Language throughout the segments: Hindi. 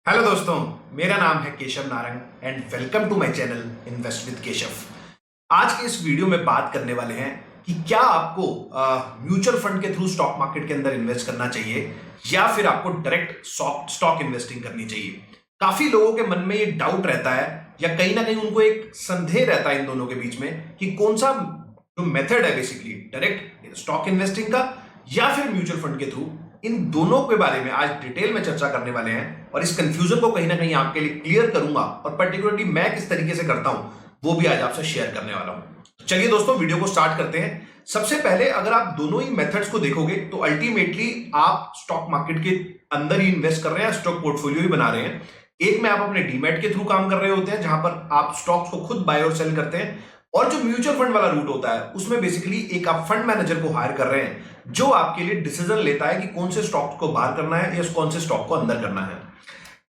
हेलो दोस्तों, मेरा नाम है Keshav Narang and welcome to my channel invest with Keshav. आज के इस वीडियो में बात करने वाले हैं कि क्या आपको म्यूचुअल फंड के थ्रू स्टॉक मार्केट के अंदर इन्वेस्ट करना चाहिए या फिर आपको डायरेक्ट स्टॉक इन्वेस्टिंग करनी चाहिए। काफी लोगों के मन में ये डाउट रहता है या कहीं ना कहीं उनको एक संदेह रहता है इन दोनों के बीच में कि कौन सा जो मेथड है बेसिकली डायरेक्ट स्टॉक इन्वेस्टिंग का या फिर म्यूचुअल फंड के थ्रू। इन दोनों के बारे में आज डिटेल में चर्चा करने वाले हैं और इस कंफ्यूजन को कहीं ना कहीं आपके लिए क्लियर करूंगा और पर्टिकुलरली मैं किस तरीके से करता हूं वो भी आज आपसे शेयर करने वाला हूं। तो चलिए दोस्तों, वीडियो को स्टार्ट करते हैं। सबसे पहले अगर आप दोनों ही मेथड्स को देखोगे तो अल्टीमेटली आप स्टॉक मार्केट के अंदर ही इन्वेस्ट कर रहे हैं, स्टॉक पोर्टफोलियो ही बना रहे हैं। एक में आप अपने डीमैट के थ्रू काम कर रहे होते हैं जहां पर आप स्टॉक्स को खुद बाय और सेल करते हैं, और जो म्यूचुअल फंड वाला रूट होता है उसमें बेसिकली एक आप फंड मैनेजर को हायर कर रहे हैं जो आपके लिए डिसीजन लेता है कि कौन से स्टॉक को बाहर करना है या कौन से स्टॉक को अंदर करना है।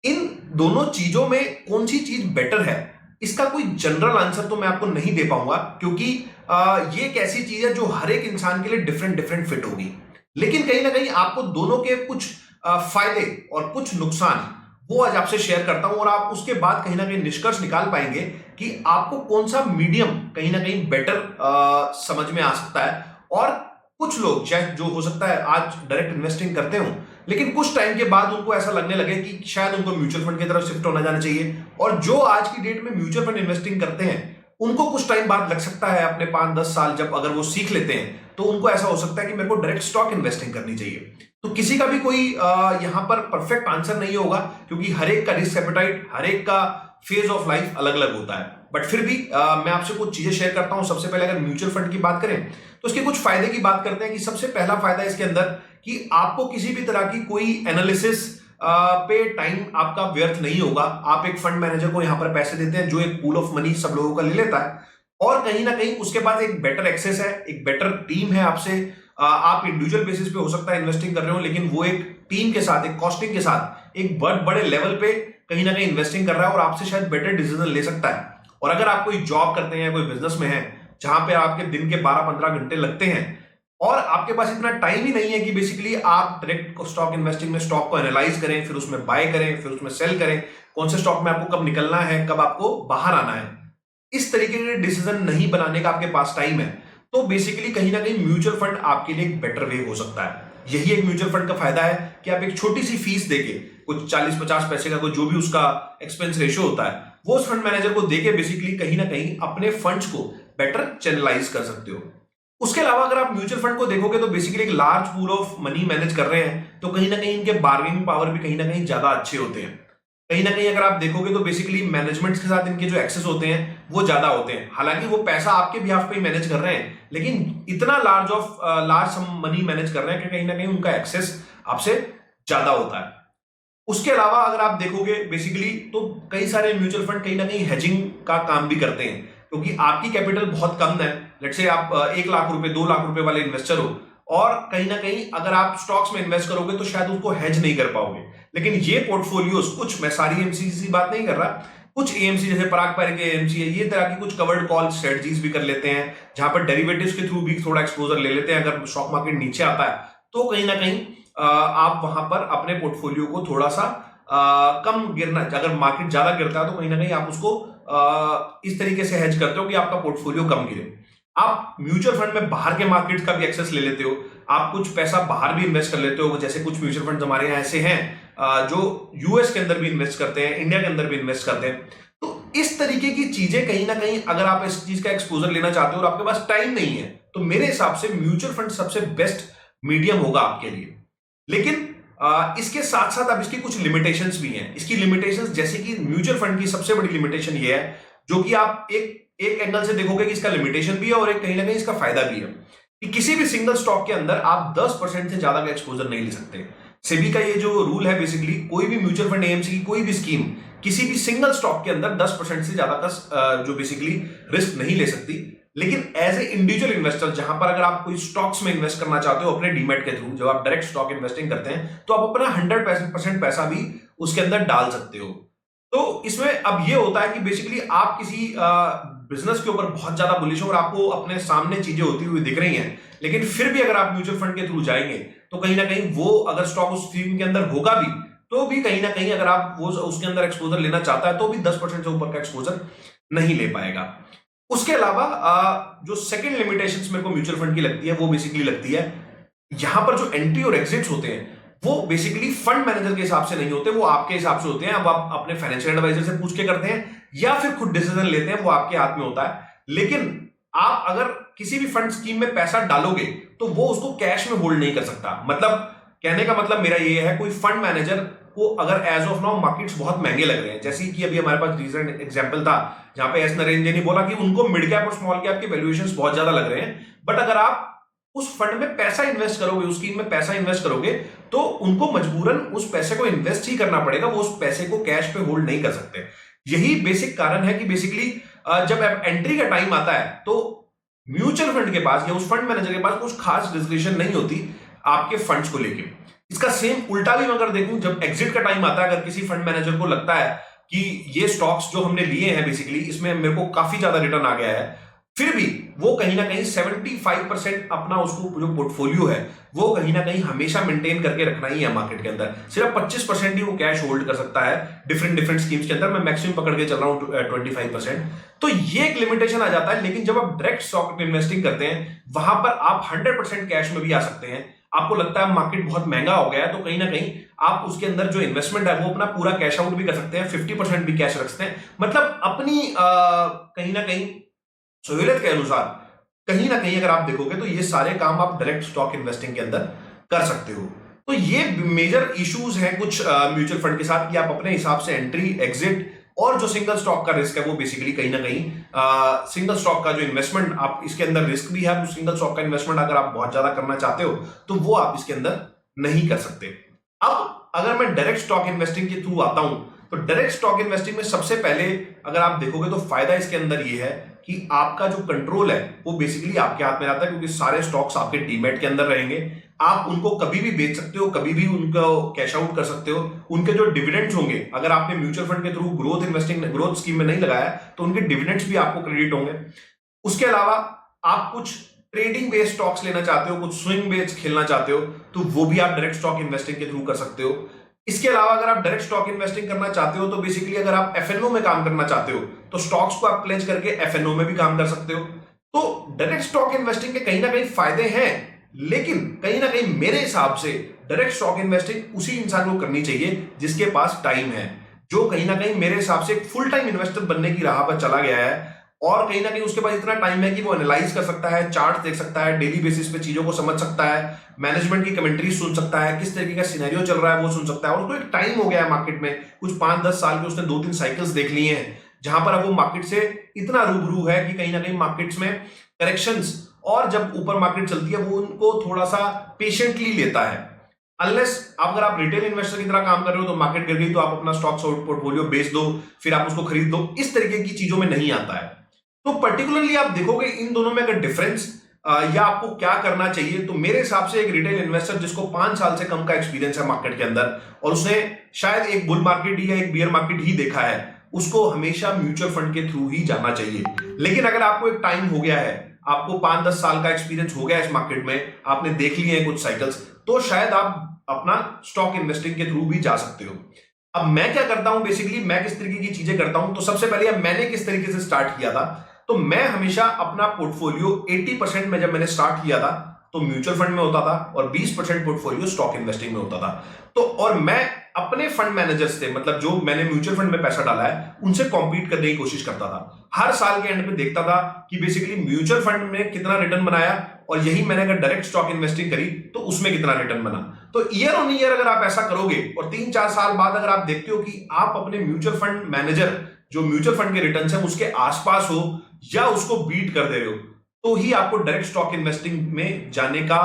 इन दोनों चीजों में कौन सी चीज बेटर है, इसका कोई जनरल आंसर तो मैं आपको नहीं दे पाऊंगा क्योंकि ये एक ऐसी चीज है जो हर एक इंसान के लिए डिफरेंट फिट होगी। लेकिन कहीं ना कहीं आपको दोनों के कुछ फायदे और कुछ नुकसान वो आज आपसे शेयर करता हूं और आप उसके बाद कहीं ना कहीं निष्कर्ष निकाल पाएंगे कि आपको कौन सा मीडियम कहीं ना कहीं बेटर समझ में आ सकता है। और कुछ लोग चाहे जो हो सकता है आज डायरेक्ट इन्वेस्टिंग करते हो लेकिन कुछ टाइम के बाद उनको ऐसा लगने लगे कि शायद उनको म्यूचुअल फंड की तरफ शिफ्ट होना जाना चाहिए, और जो आज की डेट में म्यूचुअल फंड इन्वेस्टिंग करते हैं उनको कुछ टाइम बाद लग सकता है अपने 5-10 साल जब अगर वो सीख लेते हैं तो उनको ऐसा हो सकता है कि मेरे को डायरेक्ट स्टॉक इन्वेस्टिंग करनी चाहिए। तो किसी का भी कोई यहां पर परफेक्ट आंसर नहीं होगा क्योंकि हर एक का रिस्क एपेटाइट, हर एक का फेज ऑफ लाइफ अलग अलग होता है। बट फिर भी मैं आपसे कुछ चीजें शेयर करता हूं। सबसे पहले अगर म्यूचुअल फंड की बात करें तो इसके कुछ फायदे की बात करते हैं कि सबसे पहला फायदा इसके अंदर कि आपको किसी भी तरह की कोई एनालिसिस पे टाइम आपका व्यर्थ नहीं होगा। आप एक फंड मैनेजर को यहां पर पैसे देते हैं जो एक पूल ऑफ मनी सब लोगों का ले लेता है, और कहीं ना कहीं उसके बाद एक बेटर एक्सेस है, एक बेटर टीम है आपसे। आप इंडिविजुअल बेसिस पे हो सकता है इन्वेस्टिंग कर रहे हो लेकिन वो एक टीम के साथ, एक कॉस्टिंग के साथ, एक बहुत बड़े लेवल पे कहीं ना कहीं इन्वेस्टिंग कर रहा है और आपसे शायद बेटर डिसीजन ले सकता है। और अगर आप कोई जॉब करते हैं, कोई बिजनेस में है जहां पे आपके दिन के 12-15 घंटे लगते हैं और आपके पास इतना टाइम ही नहीं है कि बेसिकली आप डायरेक्ट स्टॉक इन्वेस्टिंग में स्टॉक को एनालाइज करें, फिर उसमें बाय करें, फिर उसमें सेल करें, कौन से स्टॉक में आपको कब निकलना है, कब आपको बाहर आना है, इस तरीके के डिसीजन नहीं बनाने का आपके पास टाइम है, तो बेसिकली कहीं ना कहीं म्यूचुअल फंड आपके लिए एक बेटर वे हो सकता है। यही एक म्यूचुअल फंड का फायदा है कि आप एक छोटी सी फीस देके, कुछ 40-50 पैसे का कोई जो भी उसका एक्सपेंस रेशियो होता है, वो उस फंड मैनेजर को देके बेसिकली कहीं ना कहीं अपने फंड्स को बेटर चैनलाइज कर सकते हो। उसके अलावा अगर आप म्यूचुअल फंड को देखोगे तो बेसिकली एक large pool of money manage कर रहे हैं तो कहीं ना कहीं इनके बार्गेनिंग पावर भी कहीं ना कहीं ज्यादा अच्छे होते हैं। कहीं ना कहीं अगर आप देखोगे तो बेसिकली मैनेजमेंट के साथ इनके जो एक्सेस होते हैं वो ज्यादा होते हैं। हालांकि वो पैसा आपके बिहाफ पे ही मैनेज कर रहे हैं लेकिन इतना लार्ज सम मनी मैनेज कर रहे हैं कि कहीं ना कहीं उनका एक्सेस आपसे ज्यादा होता है। उसके अलावा अगर आप देखोगे बेसिकली तो कई सारे म्यूचुअल फंड कहीं ना कहीं हेजिंग का काम भी करते हैं क्योंकि आपकी कैपिटल बहुत कम है। लेट्स से आप 1 लाख रुपए 2 लाख रुपए वाले इन्वेस्टर हो और कहीं ना कहीं अगर आप स्टॉक्स में इन्वेस्ट करोगे तो शायद उसको हेज नहीं कर पाओगे। लेकिन ये पोर्टफोलियोज कुछ, मैं सारी एमसी की बात नहीं कर रहा, कुछ एएमसी जैसे पराग पारे के एएमसी है, ये तरह की कुछ कवर्ड कॉल स्ट्रेटजीज भी कर लेते हैं जहां पर डेरिवेटिव्स के थ्रू भी थोड़ा एक्सपोजर ले लेते हैं। अगर स्टॉक मार्केट नीचे आता है तो कहीं ना कहीं आप वहां पर अपने पोर्टफोलियो को थोड़ा सा कम गिरना, अगर मार्केट ज्यादा गिरता है तो कहीं ना कहीं आप उसको इस तरीके से हेज करते हो कि आपका पोर्टफोलियो कम गिरे। आप म्यूचुअल फंड में बाहर के मार्केट का भी एक्सेस ले लेते हो, आप कुछ पैसा बाहर भी इन्वेस्ट कर लेते हो। जैसे कुछ म्यूचुअल फंड हमारे यहाँ ऐसे हैं जो यूएस के अंदर भी इन्वेस्ट करते हैं, इंडिया के अंदर भी इन्वेस्ट करते हैं। तो इस तरीके की चीजें कहीं ना कहीं अगर आप इस चीज का एक्सपोजर लेना चाहते हो और आपके पास टाइम नहीं है तो मेरे हिसाब से म्यूचुअल फंड सबसे बेस्ट मीडियम होगा आपके लिए। लेकिन इसके साथ साथ अब इसकी कुछ लिमिटेशंस भी हैं। इसकी लिमिटेशंस जैसे कि म्यूचुअल फंड की सबसे बड़ी लिमिटेशन ये है जो कि आप एक एंगल से देखोगे कि इसका लिमिटेशन भी है और एक कहीं ना कहीं इसका फायदा भी है कि किसी भी सिंगल स्टॉक के अंदर आप 10% से ज्यादा का एक्सपोजर नहीं ले सकते। सेबी का ये जो रूल है बेसिकली कोई भी म्यूचुअल फंड एएमसी की कोई भी स्कीम किसी भी सिंगल स्टॉक के अंदर 10% से ज्यादा का जो बेसिकली रिस्क नहीं ले सकती। लेकिन एज ए इंडिविजुअल इन्वेस्टर जहां पर अगर आप कोई स्टॉक्स में इन्वेस्ट करना चाहते हो अपने डीमैट के थ्रू, जब आप डायरेक्ट स्टॉक इन्वेस्टिंग करते हैं तो आप अपना 100% पैसा भी उसके अंदर डाल सकते हो। तो इसमें अब ये होता है कि बेसिकली आप किसी बिजनेस के ऊपर बहुत ज्यादा बुलिश हो और आपको अपने सामने चीजें होती हुई दिख रही हैं, लेकिन फिर भी अगर आप म्यूचुअल फंड के थ्रू जाएंगे तो कहीं ना कहीं वो अगर स्टॉक उस स्कीम के अंदर होगा भी तो भी कहीं ना कहीं अगर आप वो उसके अंदर एक्सपोजर लेना चाहता है तो भी 10% से ऊपर का एक्सपोजर नहीं ले पाएगा। उसके अलावा जो सेकंड लिमिटेशंस मेरे को म्यूचुअल फंड की लगती है वो बेसिकली लगती है यहां पर जो एंट्री और एग्जिट्स होते हैं वो बेसिकली फंड मैनेजर के हिसाब से नहीं होते, वो आपके हिसाब से होते हैं। अब आप अपने फाइनेंशियल एडवाइजर से पूछ के करते हैं या फिर खुद डिसीजन लेते हैं, वो आपके हाथ में होता है। लेकिन आप अगर किसी भी फंड स्कीम में पैसा डालोगे तो वो उसको कैश में होल्ड नहीं कर सकता। मतलब कहने का मतलब मेरा ये है, कोई फंड मैनेजर को अगर एज ऑफ नाउ मार्केट्स बहुत महंगे लग रहे हैं, जैसे कि अभी हमारे पास रिसेंट एग्जांपल था जहां पे एस नरेंद्र ने बोला कि उनको मिड कैप और स्मॉल कैप के वैल्यूएशंस बहुत ज्यादा लग रहे हैं, बट अगर आप उस फंड में पैसा इन्वेस्ट करोगे, उस स्कीम में पैसा इन्वेस्ट करोगे तो उनको मजबूरन उस पैसे को इन्वेस्ट ही करना पड़ेगा, वो उस पैसे को कैश पे होल्ड नहीं कर सकते। यही बेसिक कारण है कि बेसिकली जब एंट्री का टाइम आता है तो म्यूचुअल फंड के पास या उस फंड मैनेजर के पास कुछ खास डिस्क्रिप्शन नहीं होती आपके फंड्स को लेके। इसका सेम उल्टा भी अगर देखूं, जब एग्जिट का टाइम आता है, अगर किसी फंड मैनेजर को लगता है कि ये स्टॉक्स जो हमने लिए हैं बेसिकली इसमें मेरे को काफी ज्यादा रिटर्न आ गया है, फिर भी वो कहीं ना कहीं 75% अपना उसको जो पोर्टफोलियो है वो कहीं ना कहीं हमेशा मेंटेन करके रखना ही है मार्केट के अंदर। सिर्फ 25% ही वो कैश होल्ड कर सकता है डिफरेंट स्कीम्स के अंदर। मैं मैक्सिमम पकड़ के चल रहा हूं 25%। तो ये एक लिमिटेशन आ जाता है। लेकिन जब आप डायरेक्ट स्टॉक इन्वेस्टिंग करते हैं वहां पर आप 100% कैश में भी आ सकते हैं। आपको लगता है मार्केट बहुत महंगा हो गया है तो कहीं ना कहीं आप उसके अंदर जो इन्वेस्टमेंट है वो अपना पूरा कैश आउट भी कर सकते हैं, 50% भी कैश रख सकते हैं। मतलब अपनी कहीं ना कहीं सहूलियत के अनुसार कहीं ना कहीं अगर आप देखोगे तो ये सारे काम आप डायरेक्ट स्टॉक इन्वेस्टिंग के अंदर कर सकते हो। तो ये मेजर इश्यूज हैं कुछ म्यूचुअल फंड के साथ कि आप अपने हिसाब से एंट्री, एग्जिट और जो सिंगल स्टॉक का रिस्क है वो बेसिकली कहीं ना कहीं सिंगल स्टॉक का जो इन्वेस्टमेंट आप इसके अंदर रिस्क भी है। सिंगल स्टॉक का इन्वेस्टमेंट अगर आप बहुत ज्यादा करना चाहते हो तो वो आप इसके अंदर नहीं कर सकते। अब अगर मैं डायरेक्ट स्टॉक इन्वेस्टिंग के थ्रू आता हूं तो डायरेक्ट स्टॉक इन्वेस्टिंग में सबसे पहले अगर आप देखोगे तो फायदा इसके अंदर ये है कि आपका जो कंट्रोल है वो बेसिकली आपके हाथ में आता है, क्योंकि सारे स्टॉक्स आपके डीमैट के अंदर रहेंगे। आप उनको कभी भी बेच सकते हो, कभी भी उनको कैश आउट कर सकते हो। उनके जो डिविडेंड्स होंगे, अगर आपने म्यूचुअल फंड के थ्रू ग्रोथ स्कीम में नहीं लगाया तो उनके डिविडेंड्स भी आपको क्रेडिट होंगे। उसके अलावा आप कुछ ट्रेडिंग बेस्ड स्टॉक्स लेना चाहते हो, कुछ स्विंग बेस्ड खेलना चाहते हो तो वो भी आप डायरेक्ट स्टॉक इन्वेस्टिंग के थ्रू कर सकते हो। इसके अलावा अगर आप डायरेक्ट स्टॉक इन्वेस्टिंग करना चाहते हो तो बेसिकली अगर आप एफएनओ में काम करना चाहते हो तो स्टॉक्स को आप प्लेज करके एफएनओ में भी काम कर सकते हो। तो डायरेक्ट स्टॉक इन्वेस्टिंग के कहीं ना कहीं फायदे हैं, लेकिन कहीं ना कहीं मेरे हिसाब से डायरेक्ट स्टॉक इन्वेस्टिंग उसी इंसान को करनी चाहिए जिसके पास टाइम है, जो कहीं ना कहीं मेरे हिसाब से एक फुल टाइम इन्वेस्टर बनने की राह पर चला गया है और कहीं ना कहीं उसके पास इतना टाइम है कि वो एनालाइज कर सकता है, चार्ट देख सकता है, डेली बेसिस पे चीजों को समझ सकता है, मैनेजमेंट की कमेंट्री सुन सकता है, किस तरीके का सिनेरियो चल रहा है वो सुन सकता है। और उसको एक टाइम हो गया है मार्केट में, कुछ 5-10 साल के उसने 2-3 साइकिल्स देख लिए हैं जहां पर अब वो मार्केट से इतना रूबरू है कि कहीं ना कहीं मार्केट्स में करेक्शंस और जब ऊपर मार्केट चलती है वो उनको थोड़ा सा पेशेंटली लेता है। अनलेस अगर आप रिटेल इन्वेस्टर की तरह काम कर रहे हो तो मार्केट गिर गई तो आप अपना स्टॉक पोर्टफोलियो बेच दो, फिर आप उसको खरीद दो, इस तरीके की चीजों में नहीं आता है। तो पर्टिकुलरली आप देखोगे इन दोनों में अगर डिफरेंस या आपको क्या करना चाहिए, तो मेरे हिसाब से एक रिटेल इन्वेस्टर जिसको 5 साल से कम का एक्सपीरियंस है मार्केट के अंदर और उसने शायद एक बुल मार्केट ही या एक बियर मार्केट ही देखा है, उसको हमेशा म्यूचुअल फंड के थ्रू ही जाना चाहिए। लेकिन अगर आपको एक टाइम हो गया है, आपको 5-10 साल का एक्सपीरियंस हो गया है इस मार्केट में, आपने देख लिए हैं कुछ साइकिल्स, तो शायद आप अपना स्टॉक इन्वेस्टिंग के थ्रू भी जा सकते हो। अब मैं क्या करता हूं, बेसिकली मैं किस तरीके की चीजें करता हूं, तो सबसे पहले मैंने किस तरीके से स्टार्ट किया था, तो मैं हमेशा अपना पोर्टफोलियो 80% में जब मैंने स्टार्ट किया था तो म्यूचुअल फंड में होता था और 20% पोर्टफोलियो स्टॉक इन्वेस्टिंग में होता था। तो और मैं अपने फंड मैनेजर्स से, मतलब जो मैंने म्यूचुअल फंड में पैसा डाला है उनसे कॉम्पीट करने की कोशिश करता था। हर साल के एंड में देखता था कि बेसिकली म्यूचुअल फंड में कितना रिटर्न बनाया और यही मैंने अगर डायरेक्ट स्टॉक इन्वेस्टिंग करी तो उसमें कितना रिटर्न बना। तो ईयर ऑन ईयर अगर आप ऐसा करोगे और 3-4 साल बाद अगर आप देखते हो कि आप अपने म्यूचुअल फंड मैनेजर जो म्यूचुअल फंड के रिटर्न है उसके आसपास हो या उसको बीट कर दे रहे हो, तो ही आपको डायरेक्ट स्टॉक इन्वेस्टिंग में जाने का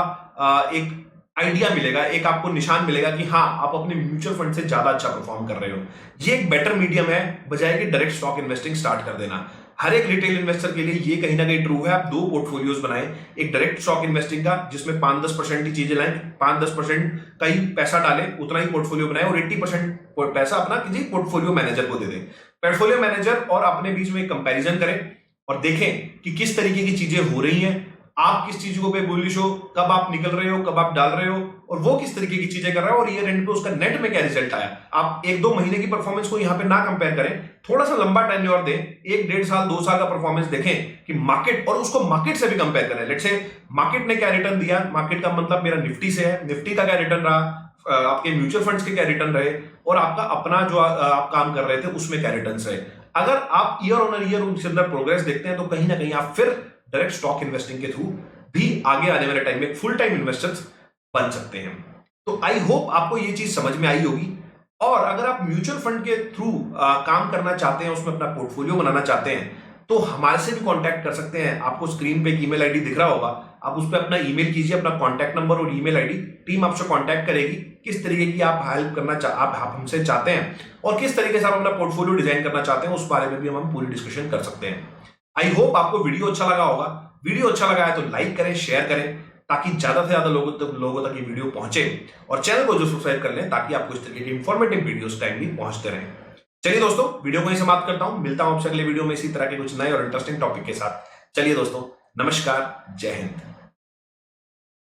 एक आइडिया मिलेगा, एक आपको निशान मिलेगा कि हाँ आप अपने म्यूचुअल फंड से ज्यादा अच्छा परफॉर्म कर रहे हो। ये एक बेटर मीडियम है बजाय कि डायरेक्ट स्टॉक इन्वेस्टिंग स्टार्ट कर देना। हर एक रिटेल इन्वेस्टर के लिए ये कहीं ना कहीं ट्रू है। आप 2 पोर्टफोलियोज बनाएं, एक डायरेक्ट स्टॉक इन्वेस्टिंग का जिसमें 5-10% की चीजें लाएं, 5-10% का ही पैसा डालें, उतना ही पोर्टफोलियो बनाएं और 80% पैसा अपना किसी पोर्टफोलियो मैनेजर को दे दें। पोर्टफोलियो मैनेजर और अपने बीच में कंपैरिजन करें और देखें कि किस तरीके की चीजें हो रही हैं, आप किस चीज को पे बुलिश हो, कब आप निकल रहे हो, कब आप डाल रहे हो और वो किस तरीके की चीजें कर रहा है और ईयर एंड पे उसका नेट में क्या रिजल्ट आया। आप 1-2 महीने की परफॉर्मेंस को यहाँ पे ना कंपेयर करें, थोड़ा सा लंबा टेन्योर दें, 1-1.5 साल 2 साल का परफॉर्मेंस देखें कि मार्केट, और उसको मार्केट से भी कंपेयर करें। लेट्स से मार्केट ने क्या रिटर्न दिया, मार्केट का मतलब मेरा निफ्टी से है, निफ्टी का क्या रिटर्न रहा, आपके म्यूचुअल फंड्स के क्या रिटर्न रहे, और आपका अपना जो आप काम कर रहे थे उसमें क्या रिटर्न रहे। अगर आप ईयर ऑन ईयर उनके अंदर प्रोग्रेस देखते हैं तो कहीं ना कहीं आप फिर डायरेक्ट स्टॉक इन्वेस्टिंग के थ्रू भी आगे आने वाले टाइम में फुल टाइम इन्वेस्टर्स बन सकते हैं। तो आई होप आपको ये चीज समझ में आई होगी। और अगर आप म्यूचुअल फंड के थ्रू काम करना चाहते हैं, उसमें अपना पोर्टफोलियो बनाना चाहते हैं, तो हमारे से भी कांटेक्ट कर सकते हैं। आपको स्क्रीन पे एक ईमेल आईडी दिख रहा होगा, आप उस पर अपना ईमेल कीजिए, अपना कांटेक्ट नंबर और ईमेल आईडी, टीम आपसे कांटेक्ट करेगी। किस तरीके की आप हेल्प करना आप हमसे चाहते हैं और किस तरीके से आप अपना पोर्टफोलियो डिजाइन करना चाहते हैं, उस बारे में भी हम पूरी डिस्कशन कर सकते हैं। आई होप आपको वीडियो अच्छा लगा होगा। वीडियो अच्छा लगा है तो लाइक करें, शेयर करें, ताकि ज्यादा से ज्यादा लोगों तक ये वीडियो पहुंचे, और चैनल को जो सब्सक्राइब कर लें ताकि आपको इस तरीके की इंफॉर्मेटिव वीडियोस टाइमली पहुंचते रहें। चलिए दोस्तों, वीडियो को ही समाप्त करता हूं, मिलता हूं आपसे अगले वीडियो में इसी तरह के कुछ नए और इंटरेस्टिंग टॉपिक के साथ। चलिए दोस्तों, नमस्कार, जय हिंद।